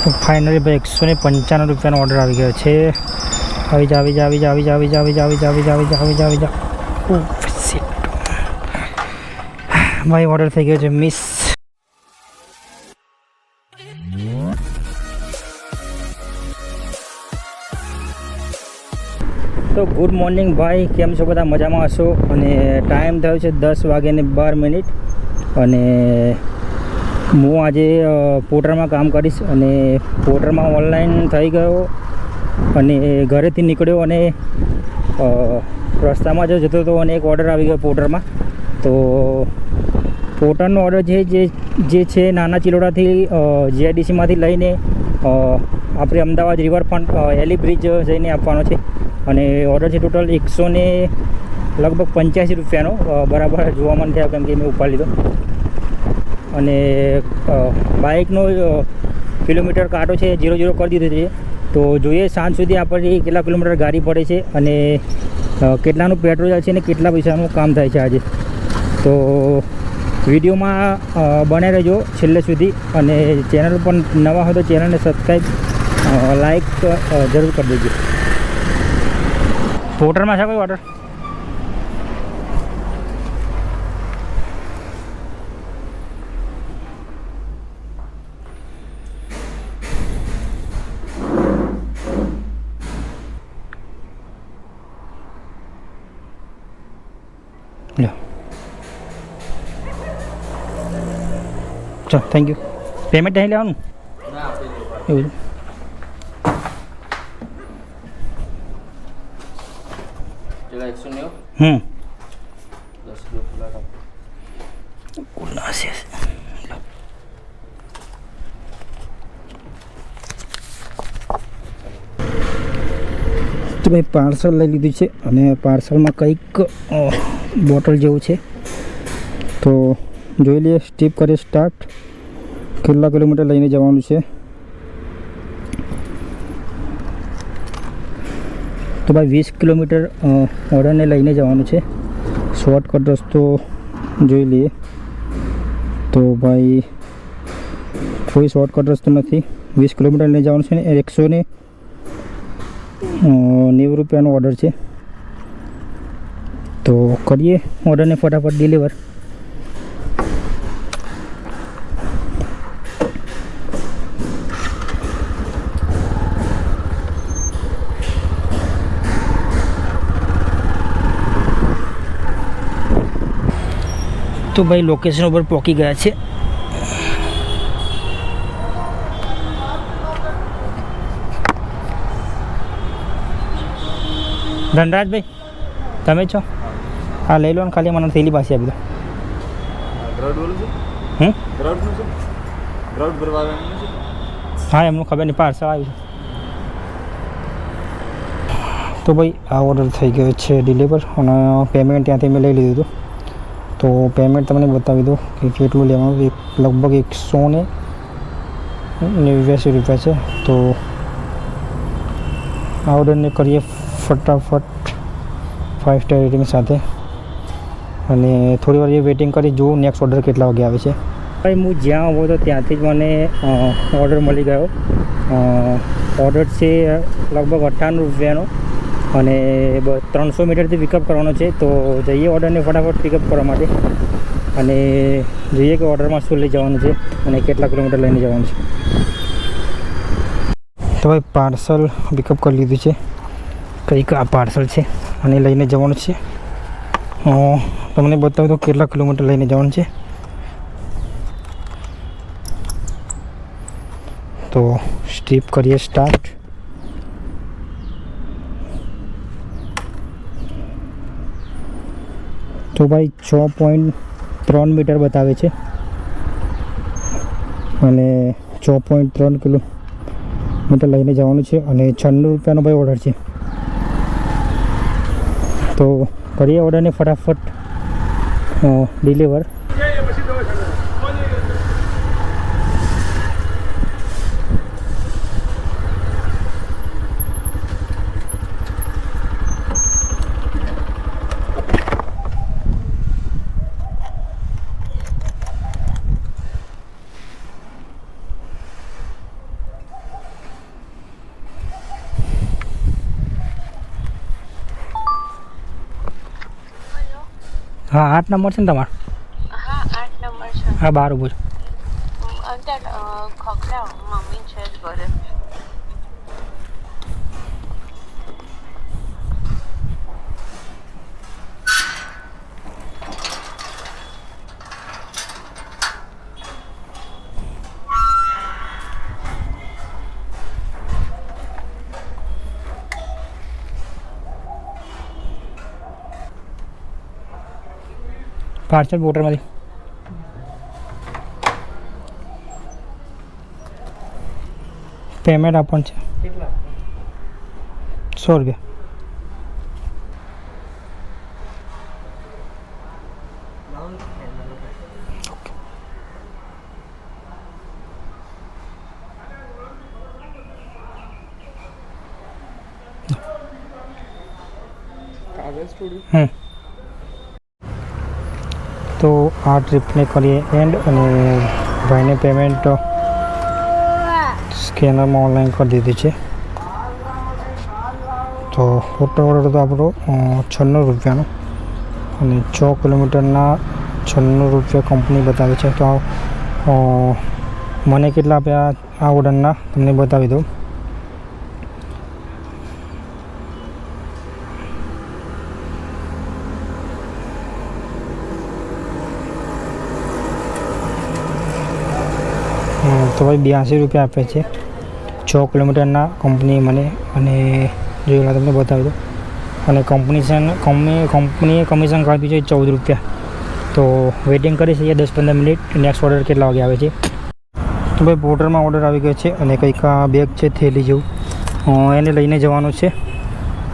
તો ફાઇનલી ભાઈ 195 રૂપિયાનો ઓર્ડર આવી ગયો છે. આવી જા આવી જા આવી જા આવી જા આવી જા આવી જા આવી જા આવી જા આવી જા આવી જા ભાઈ ઓર્ડર થઈ ગયો છે મિસ. તો ગુડ મોર્નિંગ ભાઈ, કેમ છો બધા? મજામાં હશો. અને ટાઈમ થયો છે 10:12 અને હું આજે પોર્ટરમાં કામ કરીશ અને પોર્ટરમાં ઓનલાઈન થઈ ગયો અને ઘરેથી નીકળ્યો અને રસ્તામાં જો જતો હતો અને એક ઓર્ડર આવી ગયો પોર્ટરમાં. તો પોર્ટરનો ઓર્ડર જે છે નાના ચિલોડાથી જીઆઈડીસીમાંથી લઈને આપણે અમદાવાદ રિવરફ્રન્ટ એલી બ્રિજ જઈને આપવાનો છે. અને ઓર્ડર છે ટોટલ 185 રૂપિયાનો. બરાબર જોવા મને થયા કેમ કે મેં ઉપાડી લીધો. અને બાઇકનો કિલોમીટર કાંટો છે 0 કરી દીધો છે. તો જોઈએ સાંજ સુધી આપણને કેટલા કિલોમીટર ગાડી પડે છે અને કેટલાનું પેટ્રોલ જાય છે અને કેટલા પૈસાનું કામ થાય છે આજે. તો વિડીયોમાં બને રહેજો છેલ્લે સુધી. અને ચેનલ પર નવા હોય તો ચેનલને સબસ્ક્રાઈબ લાઈક જરૂર કરી દેજો. પોર્ટરમાં છે કોઈ ઓર્ડર? લો ચાલો, થેન્ક યુ. પેમેન્ટ અહીં લેવાનું એવું? તો ભાઈ પાર્સલ લઈ લીધું છે અને પાર્સલમાં કંઈક બોટલ જેવું છે. તો જોઈ લઈએ, સ્ટીપ કરીએ સ્ટાર્ટ. કેટલા કિલોમીટર લઈને જવાનું છે? તો ભાઈ 20 કિલોમીટર ઓર્ડરને લઈને જવાનું છે. શોર્ટકટ રસ્તો જોઈ લઈએ. તો ભાઈ કોઈ શોર્ટકટ રસ્તો નથી. 20 કિલોમીટર લઈને જવાનું છે ને 190 રૂપિયાનો ઓર્ડર છે. તો કરીએ ઓર્ડરને ફટાફટ ડિલિવર. તો ભાઈ લોકેશન ઉપર પહોંચી ગયા છે. ધનરાજભાઈ તમે છો? હા લઈ લો ને, ખાલી મને થેલી પાસે આપી દો. હા એમનું ખબર નહીં, પાર્સલ આવ્યું. તો ભાઈ આ ઓર્ડર થઈ ગયો છે ડિલિવર અને પેમેન્ટ ત્યાંથી મેં લઈ લીધું હતું. તો પેમેન્ટ તમને બતાવી દઉં કે કેટલું લેવાનું. લગભગ 189 રૂપિયા છે. તો આ ઓર્ડરને કરીએ ફટાફટ 5 સ્ટાર રેટિંગ સાથે. અને થોડી વાર વેઇટિંગ કરી જોઉં નેક્સ્ટ ઓર્ડર કેટલા વાગે આવે છે. ભાઈ હું જ્યાં આવો તો ત્યાંથી જ મને ઓર્ડર મળી ગયો. ઓર્ડર છે લગભગ 98 રૂપિયાનો અને 300 મીટરથી પિકઅપ કરવાનો છે. તો જઈએ ઓર્ડરને ફટાફટ પિકઅપ કરવા માટે અને જોઈએ કે ઓર્ડરમાં શું લઈ જવાનું છે અને કેટલા કિલોમીટર લઈને જવાનું છે. તો ભાઈ પાર્સલ પિકઅપ કરી લીધું છે. કંઈક આ પાર્સલ છે અને લઈને જવાનું છે. તમને બતાવી દો કેટલા કિલોમીટર લઈને જવાનું છે. તો સ્ટીપ કરીએ સ્ટાર્ટ. તો ભાઈ 6.3 મીટર બતાવે છે અને 6.3 કિલોમીટર લઈને જવાનું છે અને 96 રૂપિયાનો ભાઈ ઓર્ડર છે. તો કરીએ ઓર્ડરને ફટાફટ ડિલિવર. હા 8 નંબર છે ને તમારો? હા 8 નંબર છે. હા બહાર ઊભો છું. અંદર ખખડાવ મમ્મી છે જ ઘરે. પાર્સલ બોટલમાંથી પેમેન્ટ આપવાનું છે. કેટલા? 100 રૂપિયા. તો આ ટ્રીપને કરીએ એન્ડ અને ભાઈને પેમેન્ટ સ્કેનરમાં ઓનલાઈન કરી દીધી છે. તો ટોટલ ઓર્ડર તો આપણો 96 રૂપિયાનો અને 6 કિલોમીટરના 96 રૂપિયા કંપની બતાવે છે. તો મને કેટલા આપ્યા આ ઓર્ડરના તમને બતાવી દઉં. તો ભાઈ 82 રૂપિયા આપે છે 6 કિલોમીટરના કંપની મને, અને જોયેલા તમને બતાવી દો. અને કંપનીએ કમિશન કાઢ્યું છે 14 રૂપિયા. તો વેઇટિંગ કરી છે 10-15 મિનિટ. નેક્સ્ટ ઓર્ડર કેટલા વાગે આવે છે? તો ભાઈ પોર્ટરમાં ઓર્ડર આવી ગયો છે અને કંઈક બેગ છે થેલી જેવું, એને લઈને જવાનું છે.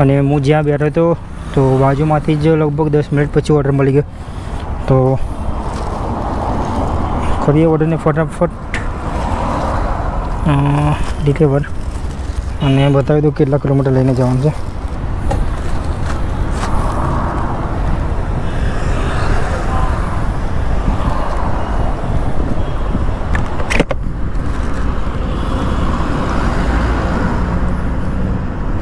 અને હું જ્યાં બેઠો હતો તો બાજુમાંથી જ લગભગ 10 મિનિટ પછી ઓર્ડર મળી ગયો. તો કરીએ ઓર્ડરને ફટાફટ ડિલિવર અને બતાવી દો કેટલા કિલોમીટર લઈને જવાનું છે.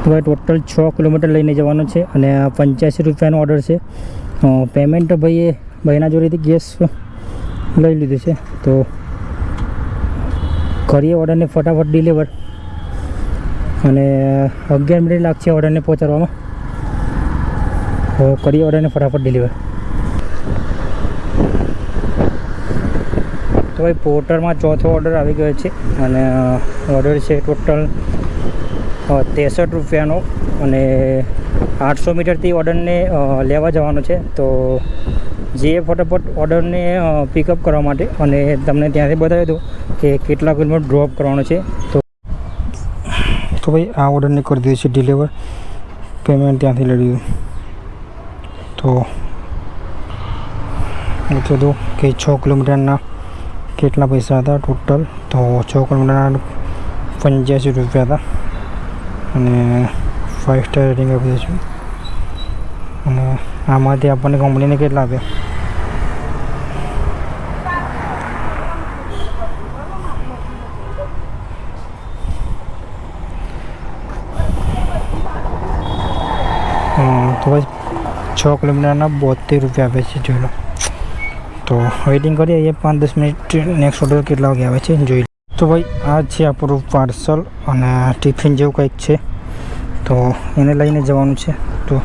તો ભાઈ ટોટલ 6 કિલોમીટર લઈને જવાનું છે અને 85 રૂપિયાનો ઓર્ડર છે. પેમેન્ટ ભાઈના જોડેથી ગેસ લઈ લીધું છે. તો કરીએ ઓર્ડરને ફટાફટ ડિલિવર, અને 11 મિનિટ લાગશે ઓર્ડરને પહોંચાડવામાં. તો કરીએ ઓર્ડરને ફટાફટ ડિલિવર. તો ભાઈ પોર્ટરમાં ચોથો ઓર્ડર આવી ગયો છે અને ઓર્ડર છે ટોટલ 63 રૂપિયાનો અને 800 મીટરથી ઓર્ડરને લેવા જવાનો છે. તો જે ફટાફટ ઓર્ડરને પિકઅપ કરવા માટે અને તમને ત્યાંથી બતાવી દઉં કે કેટલા કિલોમીટર ડ્રોપ કરવાનો છે. તો ભાઈ આ ઓર્ડરને કરી દીધું છે ડિલિવર, પેમેન્ટ ત્યાંથી લઈ લીધું. તો એટલે દો કે 6 કિલોમીટરના કેટલા પૈસા હતા ટોટલ? તો 6 કિલોમીટરના 85 રૂપિયા હતા અને 5 સ્ટાર રેટિંગ આપી દઈશું. અને આમાંથી આપણને કંપનીને કેટલા આપ્યા? તો ભાઈ 6 કિલોમીટરના 72 રૂપિયા આપે છે, જોઈ લો. તો વેઇટિંગ કરીએ 5-10 મિનિટ. નેક્સ્ટ ઓર્ડર કેટલા વાગે આવે છે જોઈ લો. તો ભાઈ આ છે આપણું પાર્સલ અને ટિફિન જેવું કંઈક છે. તો એને લઈને જવાનું છે. તો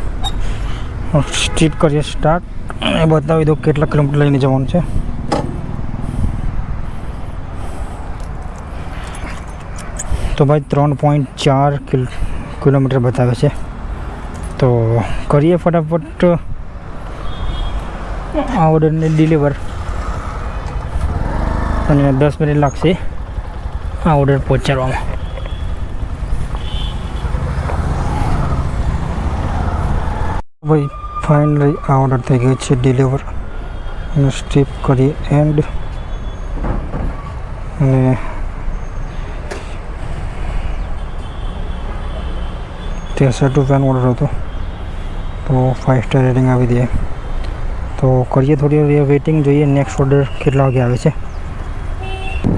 સ્ટ્રીપ કરીએ સ્ટાર્ટ અને બતાવી દો કેટલા કિલોમીટર લઈને જવાનું છે. તો ભાઈ 3.4 કિલોમીટર બતાવે છે. તો કરીએ ફટાફટ આ ઓર્ડરને ડિલિવર, અને 10 મિનિટ લાગશે આ ઓર્ડર પહોંચાડવામાં. ભાઈ ફાઇનલી આ ઓર્ડર થઈ ગયો છે ડિલિવર. અને સ્ટીપ કરીએ એન્ડ, અને 63 રૂપિયાનો ઓર્ડર હતો. તો 5 સ્ટાર રેટિંગ આપી દઈએ. તો કરીએ થોડી વેઇટિંગ, જોઈએ નેક્સ્ટ ઓર્ડર કેટલા વાગે આવે છે.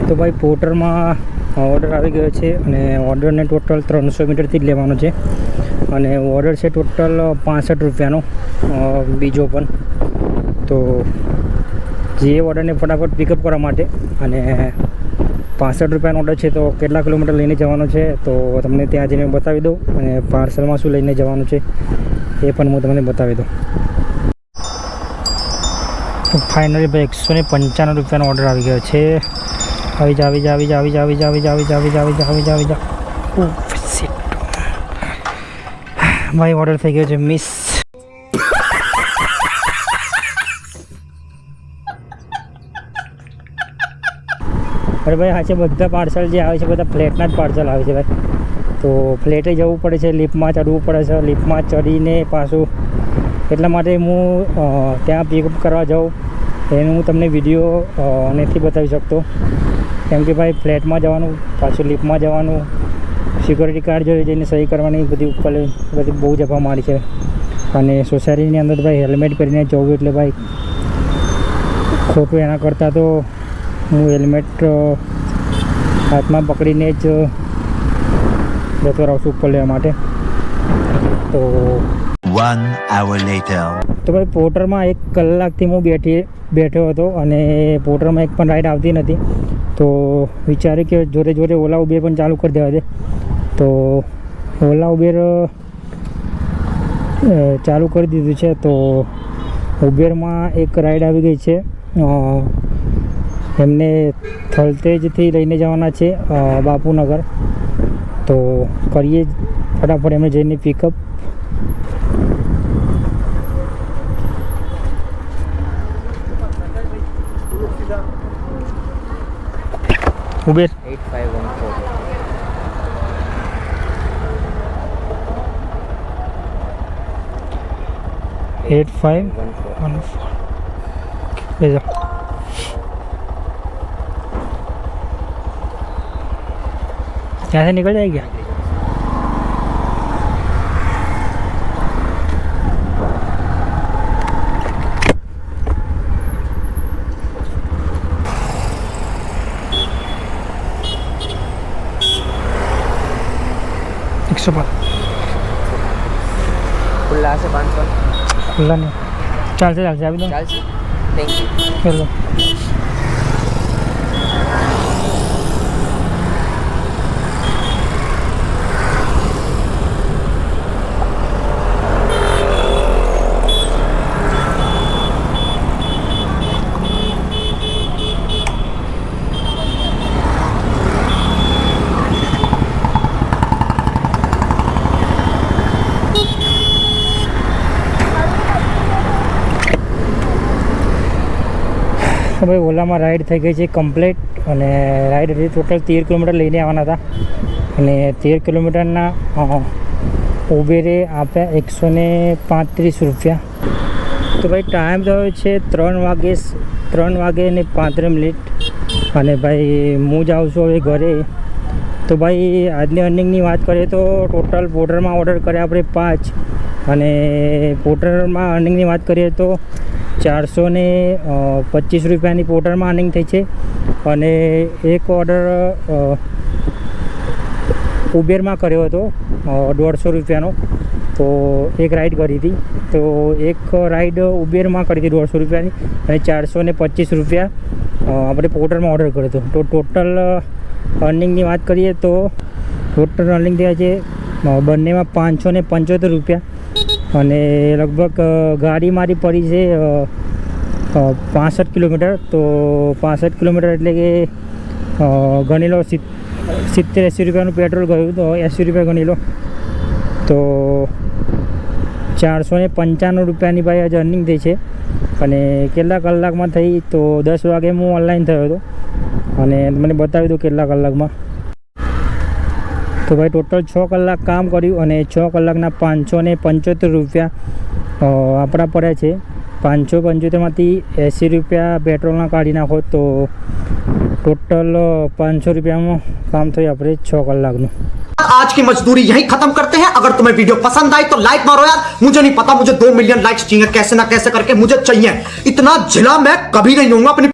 તો ભાઈ પોર્ટરમાં ઓર્ડર આવી ગયો છે અને ઓર્ડરને ટોટલ 300 મીટરથી જ લેવાનો છે. અને ઓર્ડર છે ટોટલ 65 રૂપિયાનો બીજો પણ. તો જે ઓર્ડરને ફટાફટ પિકઅપ કરવા માટે અને 65 રૂપિયાનો ઓર્ડર છે તો કેટલા કિલોમીટર લઈને જવાનો છે તો તમને ત્યાં જઈને બતાવી દઉં અને પાર્સલમાં શું લઈને જવાનું છે એ પણ હું તમને બતાવી દઉં. તો ફાઇનલી ભાઈ 195 રૂપિયાનો ઓર્ડર આવી ગયો છે. આવી જા આવી જા આવી જા આવી જા આવી જા આવી જા આવી જા આવી જા આવી જા આવી જા આવી જા. ભાઈ ઓર્ડર થઈ ગયો છે મિસ. અરે ભાઈ આ છે બધા પાર્સલ જે આવે છે બધા ફ્લેટના જ પાર્સલ આવે છે ભાઈ. તો ફ્લેટે જવું પડે છે, લિફ્ટમાં ચડવું પડે છે, લિફ્ટમાં ચડીને પાછું એટલા માટે હું ત્યાં પિકઅપ કરવા જાઉં એનું હું તમને વિડીયો નથી બતાવી શકતો, કેમ કે ભાઈ ફ્લેટમાં જવાનું, પાછું લિફ્ટમાં જવાનું, સિક્યોરિટી ગાર્ડ જોડે જઈને સહી કરવાની બધી ઉપર બધી બહુ જફા મારી છે. અને સોસાયટીની અંદર ભાઈ હેલ્મેટ પહેરીને જવું એટલે ભાઈ ખોટું, એના કરતાં તો હું હેલ્મેટ હાથમાં પકડીને જ જતો રહું છું ઉપર લેવા માટે. તો 1 hour later. તો ભાઈ પોર્ટરમાં 1 કલાકથી હું બેઠો હતો અને પોર્ટરમાં એક પણ રાઈડ આવતી નથી. તો વિચાર્યું કે જોડે જોડે ઓલા ઉબેર પણ ચાલુ કરી દેવા દે. તો ઓલા ઉબેર ચાલુ કરી દીધું છે. તો ઉબેરમાં એક રાઈડ આવી ગઈ છે. એમને થલતેજથી લઈને જવાના છે બાપુનગર. તો કરીએ ફટાફટ એમને જઈને પિકઅપ. ઉબેર 8514 ले जाओ. यहाँ से निकल जाएगी क्या? खुला से 500 खुला नहीं चालसे चालसे अभी तो चालसे. Thank you. चलो. ભાઈ ઓલામાં રાઈડ થઈ ગઈ છે કમ્પ્લીટ અને રાઈડ હતી ટોટલ 13 કિલોમીટર લઈને આવવાના હતા અને 13 કિલોમીટરના ઉબેરે આપ્યા 135 રૂપિયા. તો ભાઈ ટાઈમ થયો છે 3 વાગે ને 35 મિનિટ અને ભાઈ હું જાઉં છું હવે ઘરે. તો ભાઈ આજની અર્નિંગની વાત કરીએ તો ટોટલ પોર્ટરમાં ઓર્ડર કર્યા આપણે 5 અને પોર્ટરમાં અર્નિંગની વાત કરીએ તો 425 રૂપિયાની પોર્ટરમાં અર્નિંગ થઈ છે અને એક ઓર્ડર ઉબેરમાં કર્યો હતો 150 રૂપિયાનો. તો એક રાઈડ કરી હતી, તો એક રાઈડ ઉબેરમાં કરી હતી 150 રૂપિયાની અને 425 રૂપિયા આપણે પોર્ટરમાં ઓર્ડર કર્યો હતો. તો ટોટલ અર્નિંગની વાત કરીએ તો ટોટલ અર્નિંગ થયા છે બંનેમાં 575 રૂપિયા અને લગભગ ગાડી મારી પડી છે 65 કિલોમીટર. તો 65 કિલોમીટર એટલે કે ગણી લો 70-80 રૂપિયાનું પેટ્રોલ ગયું, તો 80 રૂપિયા ગણી લો તો 495 રૂપિયાની ભાઈ આજે અર્નિંગ થઈ છે. અને કેટલા કલાકમાં થઈ તો 10 વાગે હું ઓનલાઈન થયો હતો અને મને બતાવી દઉં કેટલા કલાકમાં. તો ભાઈ ટોટલ 6 કલાક કામ કર્યું અને 6 કલાકના 575 રૂપિયા આપણા પડ્યા છે. 575માંથી 80 રૂપિયા પેટ્રોલના કાઢી નાખો તો टोटल 500 रुपया में काम थो अपने 6 कलाकનું। आज की मजदूरी यहीं खत्म करते हैं। अगर तुम्हें वीडियो पसंद आई तो लाइक मारो यार, मुझे नहीं पता, मुझे 2 मिलियन लाइक्स चाहिए, कैसे ना कैसे करके मुझे चाहिए। इतना जिला मैं कभी नहीं होऊंगा अपनी